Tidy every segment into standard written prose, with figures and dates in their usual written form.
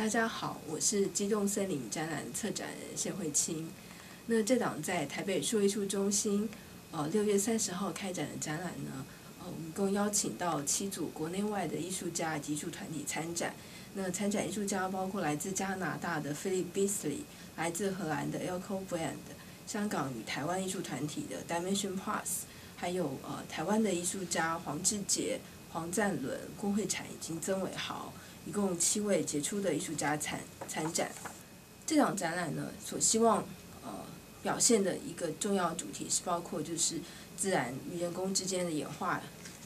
大家好，我是机动森林展览策展人谢慧清。那这档在台北数位艺术中心6月30号开展的展览呢，我们共邀请到7组国内外的艺术家以及艺术团体参展。那参展艺术家包括来自加拿大的 Philip Beasley， 来自荷兰的 Elko Brand， 香港与台湾艺术团体的 Dimension Plus， 还有台湾的艺术家黄志杰、黄赞伦、郭慧产以及曾伟豪，一共7位杰出的艺术家参展。这场展览呢，所希望表现的一个重要主题是包括就是自然与人工之间的演化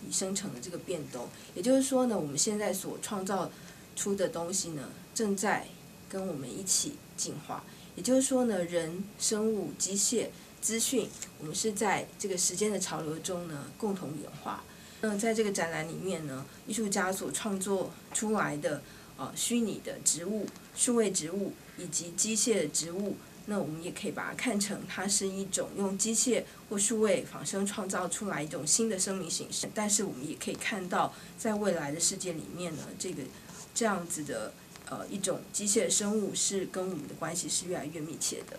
与生成的这个变动。也就是说呢，我们现在所创造出的东西呢，正在跟我们一起进化。也就是说呢，人、生物、机械、资讯，我们是在这个时间的潮流中呢，共同演化。那在这个展览里面呢，艺术家所创作出来的虚拟的植物、数位植物以及机械的植物，那我们也可以把它看成它是一种用机械或数位仿生创造出来一种新的生命形式。但是我们也可以看到，在未来的世界里面呢，这样子的一种机械生物是跟我们的关系是越来越密切的。